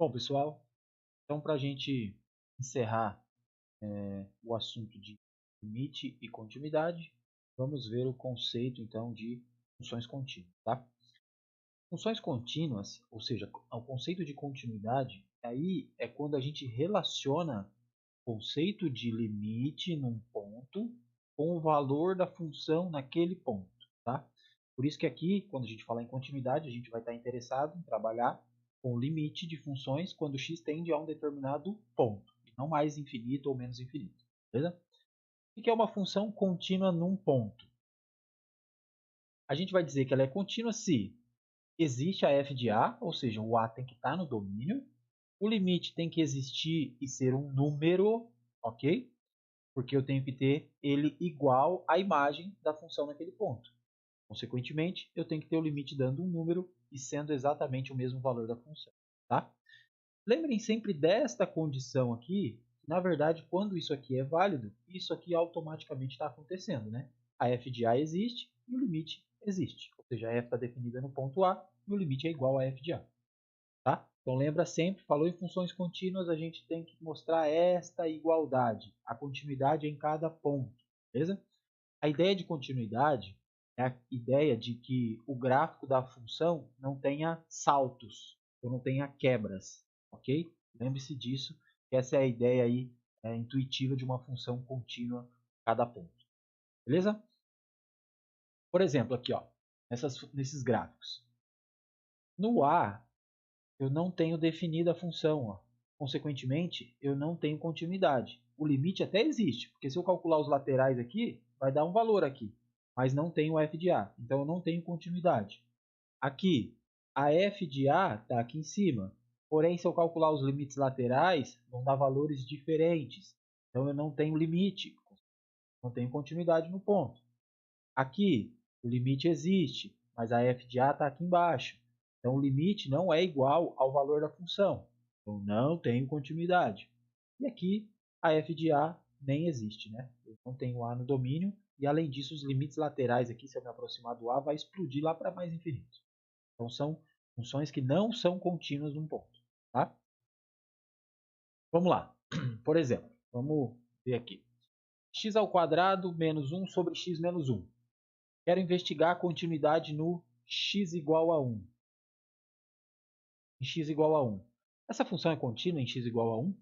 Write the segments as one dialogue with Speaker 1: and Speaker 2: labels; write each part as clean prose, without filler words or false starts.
Speaker 1: Bom, pessoal, então para a gente encerrar o assunto de limite e continuidade, vamos ver o conceito então de funções contínuas, tá? Funções contínuas, ou seja, o conceito de continuidade, aí é quando a gente relaciona o conceito de limite num ponto com o valor da função naquele ponto, tá? Por isso que aqui, quando a gente fala em continuidade, a gente vai estar interessado em trabalhar com o limite de funções quando x tende a um determinado ponto, e não mais infinito ou menos infinito, beleza? O que é uma função contínua num ponto? A gente vai dizer que ela é contínua se existe a f de a, ou seja, o a tem que estar no domínio, o limite tem que existir e ser um número, ok? Porque eu tenho que ter ele igual à imagem da função naquele ponto. Consequentemente, eu tenho que ter o limite dando um número e sendo exatamente o mesmo valor da função, tá? Lembrem sempre desta condição aqui, que na verdade, quando isso aqui é válido, isso aqui automaticamente está acontecendo, né? A f de a existe e o limite existe. Ou seja, a f está definida no ponto A e o limite é igual a f de a. Tá? Então lembra sempre, falou em funções contínuas, a gente tem que mostrar esta igualdade, a continuidade em cada ponto, beleza? A ideia de continuidade é a ideia de que o gráfico da função não tenha saltos, ou não tenha quebras, ok? Lembre-se disso, que essa é a ideia aí, intuitiva de uma função contínua a cada ponto, beleza? Por exemplo, aqui, ó, nesses gráficos. No A, eu não tenho definida a função. Ó. Consequentemente, eu não tenho continuidade. O limite até existe, porque se eu calcular os laterais aqui, vai dar um valor aqui, mas não tenho f de a, então eu não tenho continuidade. Aqui, a f de a está aqui em cima, porém se eu calcular os limites laterais, vão dar valores diferentes, então eu não tenho limite, não tenho continuidade no ponto. Aqui, o limite existe, mas a f de a está aqui embaixo. Então, o limite não é igual ao valor da função. Então, não tenho continuidade. E aqui, a f de a nem existe, né? Eu não tenho a no domínio. E, além disso, os limites laterais aqui, se eu me aproximar do a, vai explodir lá para mais infinito. Então, são funções que não são contínuas num ponto. Tá? Vamos lá. Por exemplo, vamos ver aqui. X ao quadrado menos 1 sobre x menos 1. Quero investigar a continuidade no x igual a 1. Em x igual a 1. Essa função é contínua em x igual a 1?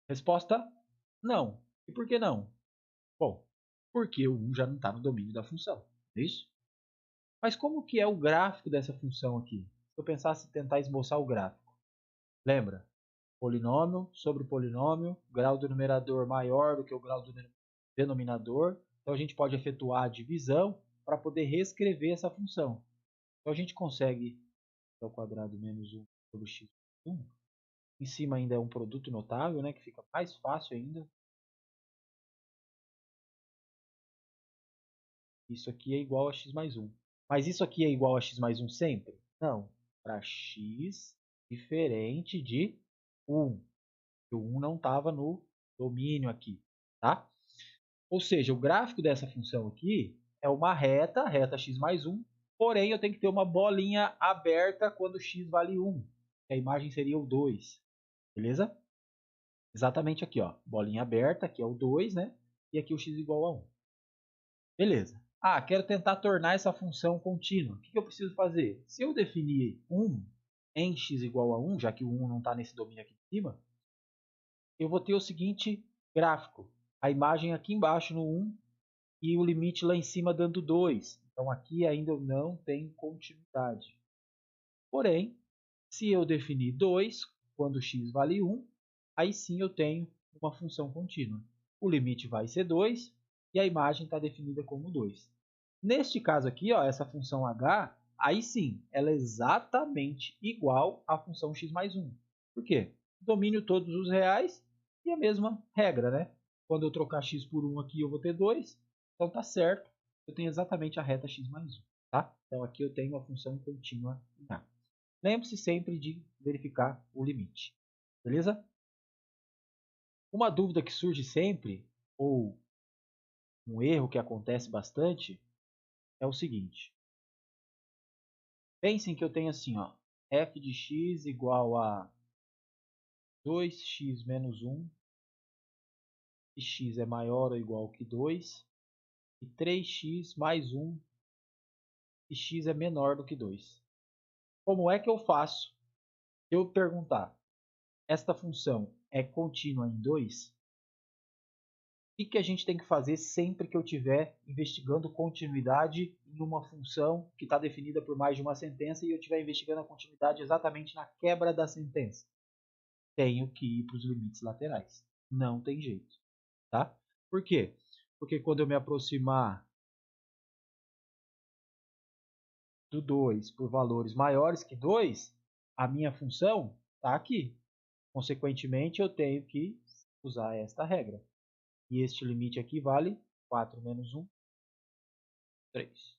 Speaker 1: Resposta: não. E por que não? Bom, porque o 1 já não está no domínio da função. É isso? Mas como que é o gráfico dessa função aqui? Se eu pensasse em tentar esboçar o gráfico. Lembra? Polinômio sobre polinômio, grau do numerador maior do que o grau do denominador. Então a gente pode efetuar a divisão para poder reescrever essa função. Então a gente consegue ao quadrado menos 1 sobre x mais 1. Em cima ainda é um produto notável, né, que fica mais fácil ainda. Isso aqui é igual a x mais 1. Mas isso aqui é igual a x mais 1 sempre? Não. Para x diferente de 1. O 1 não estava no domínio aqui, tá? Ou seja, o gráfico dessa função aqui é uma reta, reta x mais 1, porém eu tenho que ter uma bolinha aberta quando x vale 1. A imagem seria o 2, beleza? Exatamente aqui, ó, bolinha aberta, aqui é o 2, né? E aqui o x igual a 1. Beleza. Ah, quero tentar tornar essa função contínua. O que eu preciso fazer? Se eu definir 1 em x igual a 1, já que o 1 não está nesse domínio aqui em cima, eu vou ter o seguinte gráfico. A imagem aqui embaixo no 1 e o limite lá em cima dando 2. Então aqui ainda eu não tenho continuidade. Porém, se eu definir 2, quando x vale 1, aí sim eu tenho uma função contínua. O limite vai ser 2 e a imagem está definida como 2. Neste caso aqui, ó, essa função h, aí sim, ela é exatamente igual à função x mais 1. Por quê? Domínio todos os reais e a mesma regra, né? Quando eu trocar x por 1 aqui, eu vou ter 2. Então tá certo, eu tenho exatamente a reta x mais 1. Tá? Então aqui eu tenho uma função contínua em a. Lembre-se sempre de verificar o limite. Beleza? Uma dúvida que surge sempre, ou um erro que acontece bastante, é o seguinte. Pensem que eu tenho assim, ó, f de x igual a 2x menos 1, se x é maior ou igual que 2, e 3x mais 1, se x é menor do que 2. Como é que eu faço? Eu perguntar, esta função é contínua em 2? O que a gente tem que fazer sempre que eu estiver investigando continuidade em uma função que está definida por mais de uma sentença e eu estiver investigando a continuidade exatamente na quebra da sentença? Tenho que ir para os limites laterais. Não tem jeito. Tá? Por quê? Porque quando eu me aproximar do 2 por valores maiores que 2, a minha função está aqui. Consequentemente, eu tenho que usar esta regra. E este limite aqui vale 4 menos 1, 3.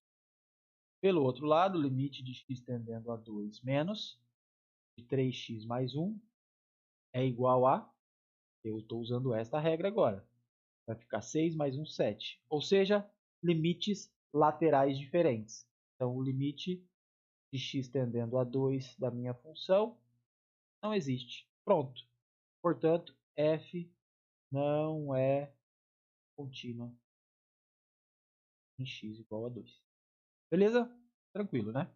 Speaker 1: Pelo outro lado, o limite de x tendendo a 2 menos de 3x mais 1 é igual a, eu estou usando esta regra agora, vai ficar 6 mais 1, 7. Ou seja, limites laterais diferentes. Então, o limite de x tendendo a 2 da minha função não existe. Pronto. Portanto, f não é contínua em x igual a 2. Beleza? Tranquilo, né?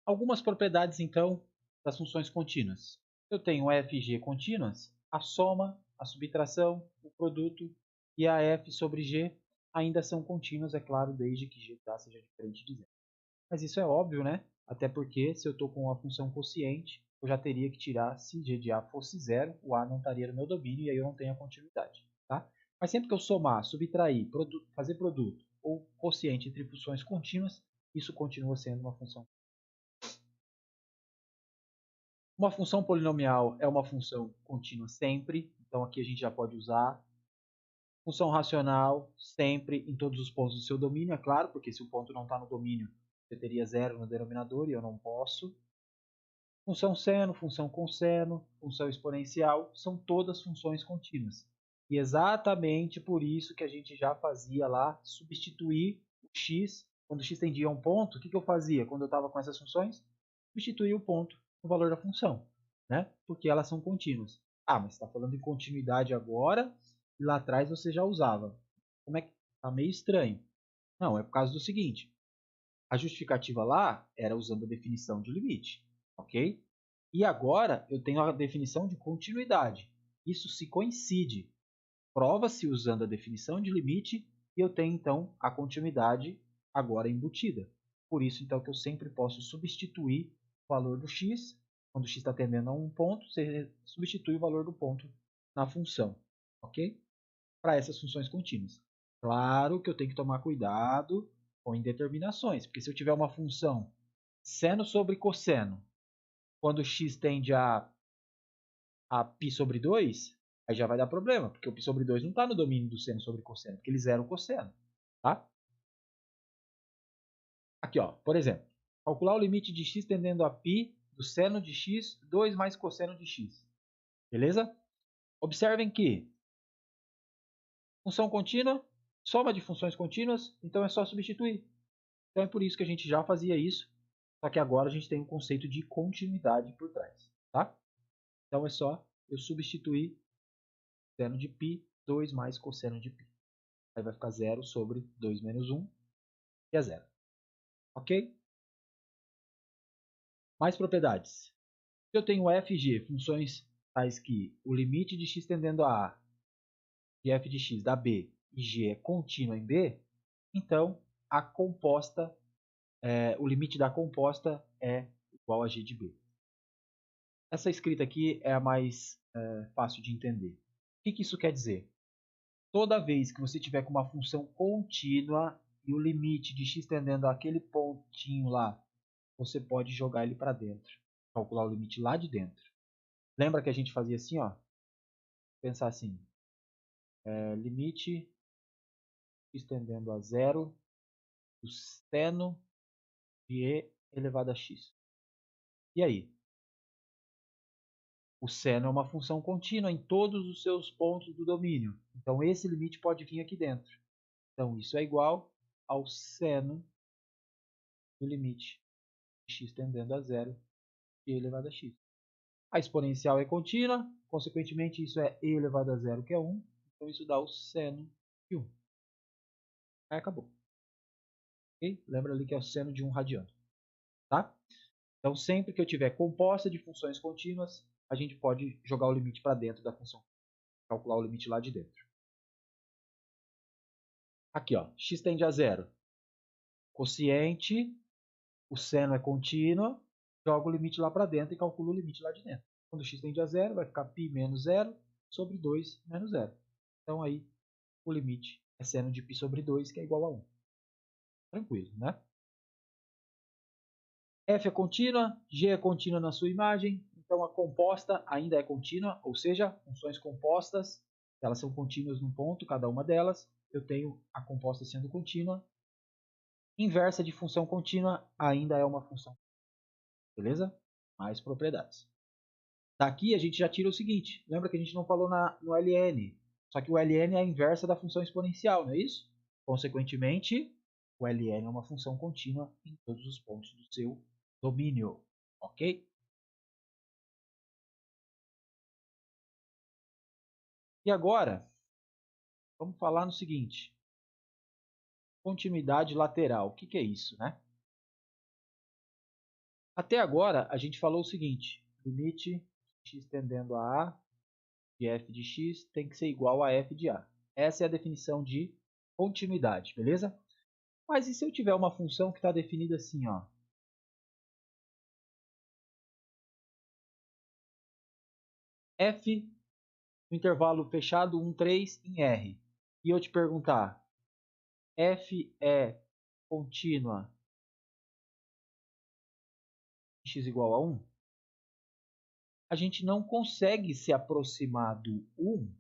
Speaker 1: Algumas propriedades, então, das funções contínuas. Eu tenho f e g contínuas, a soma, a subtração, o produto e a f sobre g ainda são contínuas, é claro, desde que g seja diferente de zero. Mas isso é óbvio, né? Até porque se eu estou com uma função quociente, eu já teria que tirar, se g de a fosse zero, o a não estaria no meu domínio e aí eu não tenho a continuidade. Tá? Mas sempre que eu somar, subtrair, fazer produto ou quociente entre funções contínuas, isso continua sendo uma função. Uma função polinomial é uma função contínua sempre, então aqui a gente já pode usar. Função racional sempre em todos os pontos do seu domínio, é claro, porque se o ponto não está no domínio, você teria zero no denominador e eu não posso. Função seno, função cosseno, função exponencial, são todas funções contínuas. E exatamente por isso que a gente já fazia lá, substituir o x, quando o x tendia a um ponto, o que eu fazia quando eu estava com essas funções? Substituir o ponto no valor da função, né? Porque elas são contínuas. Ah, mas você está falando em continuidade agora, e lá atrás você já usava. Como é que está meio estranho? Não, é por causa do seguinte, a justificativa lá era usando a definição de limite, ok? E agora eu tenho a definição de continuidade. Isso se coincide. Prova-se usando a definição de limite e eu tenho então a continuidade agora embutida. Por isso então que eu sempre posso substituir o valor do x, quando o x está tendendo a um ponto, você substitui o valor do ponto na função, ok? Para essas funções contínuas. Claro que eu tenho que tomar cuidado com indeterminações, porque se eu tiver uma função seno sobre cosseno, quando x tende a π sobre 2, aí já vai dar problema, porque o π sobre 2 não está no domínio do seno sobre cosseno, porque ele zera o cosseno. Tá? Aqui, ó, por exemplo, calcular o limite de x tendendo a π do seno de x, 2 mais cosseno de x. Beleza? Observem que função contínua, soma de funções contínuas, então é só substituir. Então é por isso que a gente já fazia isso, só que agora a gente tem um conceito de continuidade por trás. Tá? Então é só eu substituir seno de π, 2 mais cosseno de π. Aí vai ficar 0 sobre 2 menos 1, que é 0. Ok? Mais propriedades. Se eu tenho f e g, funções tais que o limite de x tendendo a de f de x dá b e g é contínua em b, então a composta, o limite da composta é igual a g de b. Essa escrita aqui é a mais fácil de entender. O que isso quer dizer? Toda vez que você tiver com uma função contínua e o limite de x tendendo àquele pontinho lá, você pode jogar ele para dentro, calcular o limite lá de dentro. Lembra que a gente fazia assim, ó? Pensar assim, limite x tendendo a zero do seno de e elevado a x. E aí? O seno é uma função contínua em todos os seus pontos do domínio. Então, esse limite pode vir aqui dentro. Então, isso é igual ao seno do limite de x tendendo a zero e elevado a x. A exponencial é contínua, consequentemente isso é e elevado a zero, que é 1. Então isso dá o seno de 1. Aí acabou. Okay? Lembra ali que é o seno de 1 radiano. Tá? Então sempre que eu tiver composta de funções contínuas, a gente pode jogar o limite para dentro da função. Calcular o limite lá de dentro. Aqui, ó, x tende a zero. Quociente, o seno é contínuo, jogo o limite lá para dentro e calculo o limite lá de dentro. Quando x tende a zero, vai ficar π menos 0 sobre 2 menos 0. Então aí o limite é seno de π sobre 2, que é igual a 1. Tranquilo, né? F é contínua, G é contínua na sua imagem, então a composta ainda é contínua, ou seja, funções compostas, elas são contínuas num ponto, cada uma delas, eu tenho a composta sendo contínua. Inversa de função contínua ainda é uma função. Beleza? Mais propriedades. Daqui a gente já tira o seguinte, lembra que a gente não falou no ln, só que o ln é a inversa da função exponencial, não é isso? Consequentemente, o ln é uma função contínua em todos os pontos do seu domínio, ok? E agora, vamos falar no seguinte, continuidade lateral, o que é isso, né? Até agora, a gente falou o seguinte, limite x tendendo a de f de x tem que ser igual a f de a. Essa é a definição de continuidade, beleza? Mas e se eu tiver uma função que está definida assim, ó? F no intervalo fechado 1, 3 em R. E eu te perguntar, f é contínua em x igual a 1? A gente não consegue se aproximar do 1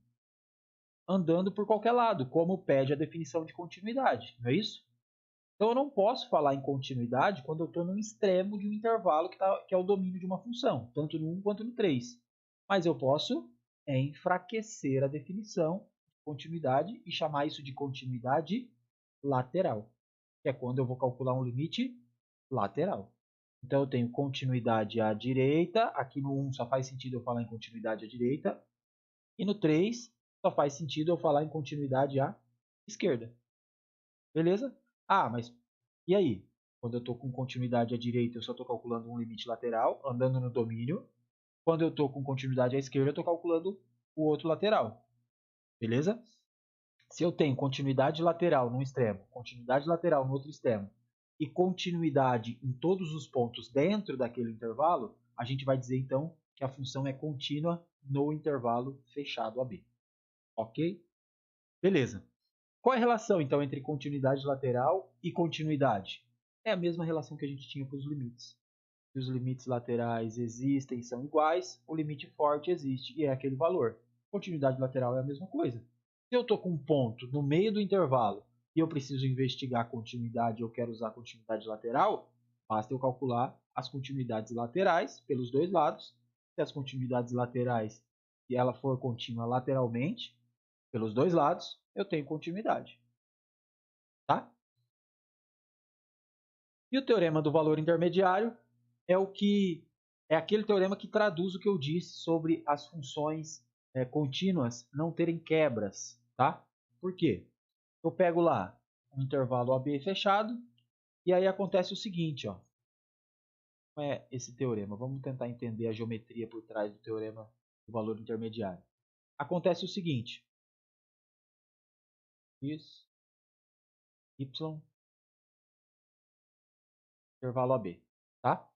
Speaker 1: andando por qualquer lado, como pede a definição de continuidade, não é isso? Então eu não posso falar em continuidade quando eu estou no extremo de um intervalo que é o domínio de uma função, tanto no 1 quanto no 3. Mas eu posso enfraquecer a definição de continuidade e chamar isso de continuidade lateral, que é quando eu vou calcular um limite lateral. Então eu tenho continuidade à direita, aqui no 1 só faz sentido eu falar em continuidade à direita, e no 3 só faz sentido eu falar em continuidade à esquerda. Beleza? Ah, mas e aí? Quando eu estou com continuidade à direita, eu só estou calculando um limite lateral, andando no domínio. Quando eu estou com continuidade à esquerda, eu estou calculando o outro lateral. Beleza? Se eu tenho continuidade lateral num extremo, continuidade lateral no outro extremo, e continuidade em todos os pontos dentro daquele intervalo, a gente vai dizer então que a função é contínua no intervalo fechado AB. Ok? Beleza. Qual é a relação, então, entre continuidade lateral e continuidade? É a mesma relação que a gente tinha para os limites. Se os limites laterais existem e são iguais, o limite forte existe e é aquele valor. Continuidade lateral é a mesma coisa. Se eu estou com um ponto no meio do intervalo e eu preciso investigar a continuidade e eu quero usar a continuidade lateral, basta eu calcular as continuidades laterais pelos dois lados. Se as continuidades laterais, se ela for contínua lateralmente, pelos dois lados, eu tenho continuidade. Tá? E o teorema do valor intermediário é aquele teorema que traduz o que eu disse sobre as funções contínuas não terem quebras. Tá? Por quê? Eu pego lá um intervalo AB fechado e aí acontece o seguinte. Ó, como é esse teorema? Vamos tentar entender a geometria por trás do teorema do valor intermediário. Acontece o seguinte. X, Y, intervalo AB. Tá?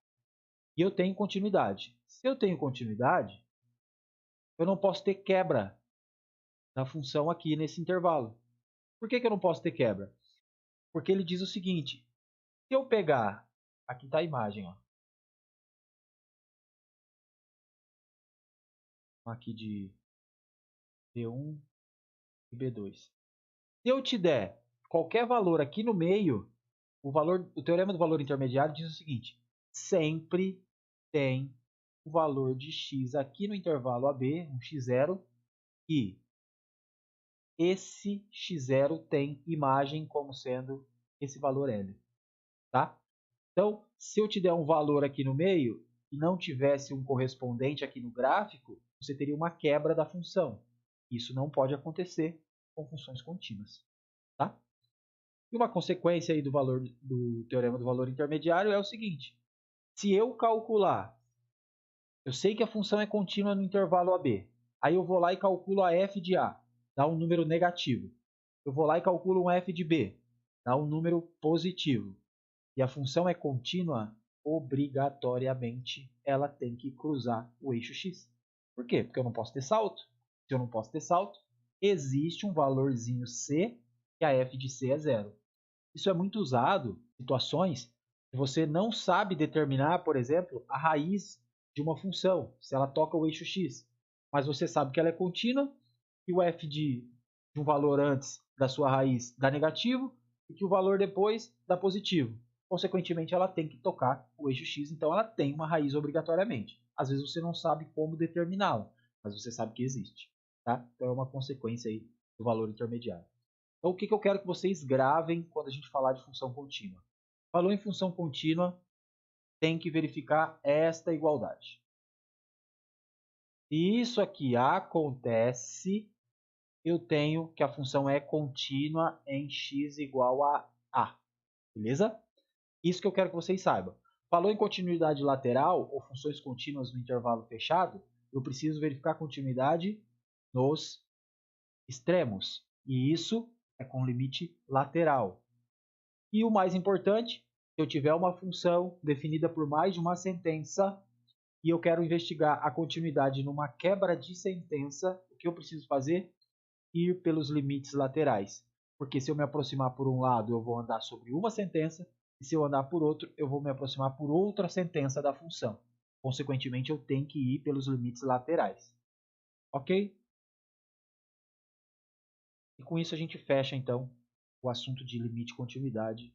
Speaker 1: E eu tenho continuidade. Se eu tenho continuidade, eu não posso ter quebra na função aqui nesse intervalo. Por que eu não posso ter quebra? Porque ele diz o seguinte, se eu pegar, aqui está a imagem, ó, aqui de B1 e B2. Se eu te der qualquer valor aqui no meio, o teorema do valor intermediário diz o seguinte, sempre tem o valor de x aqui no intervalo AB, um x0, e esse x0 tem imagem como sendo esse valor L. Tá? Então, se eu te der um valor aqui no meio, e não tivesse um correspondente aqui no gráfico, você teria uma quebra da função. Isso não pode acontecer com funções contínuas. Tá? E uma consequência aí do teorema do valor intermediário é o seguinte: se eu calcular, eu sei que a função é contínua no intervalo AB, aí eu vou lá e calculo a f de A, dá um número negativo. Eu vou lá e calculo um f de B, dá um número positivo. E a função é contínua, obrigatoriamente ela tem que cruzar o eixo x. Por quê? Porque eu não posso ter salto. Se eu não posso ter salto, existe um valorzinho c, que a f de c é zero. Isso é muito usado em situações que você não sabe determinar, por exemplo, a raiz de uma função, se ela toca o eixo x. Mas você sabe que ela é contínua e o f de um valor antes da sua raiz dá negativo e que o valor depois dá positivo. Consequentemente, ela tem que tocar o eixo x, então ela tem uma raiz obrigatoriamente. Às vezes você não sabe como determiná-la, mas você sabe que existe. Tá? Então é uma consequência aí do valor intermediário. Então, o que eu quero que vocês gravem quando a gente falar de função contínua? Falou em função contínua, tem que verificar esta igualdade. Se isso aqui acontece, eu tenho que a função é contínua em x igual a A. Beleza? Isso que eu quero que vocês saibam. Falou em continuidade lateral ou funções contínuas no intervalo fechado, eu preciso verificar a continuidade nos extremos. E isso é com limite lateral. E o mais importante, se eu tiver uma função definida por mais de uma sentença e eu quero investigar a continuidade numa quebra de sentença, o que eu preciso fazer? Ir pelos limites laterais. Porque se eu me aproximar por um lado, eu vou andar sobre uma sentença, e se eu andar por outro, eu vou me aproximar por outra sentença da função. Consequentemente, eu tenho que ir pelos limites laterais. Ok? E com isso a gente fecha, então, o assunto de limite e continuidade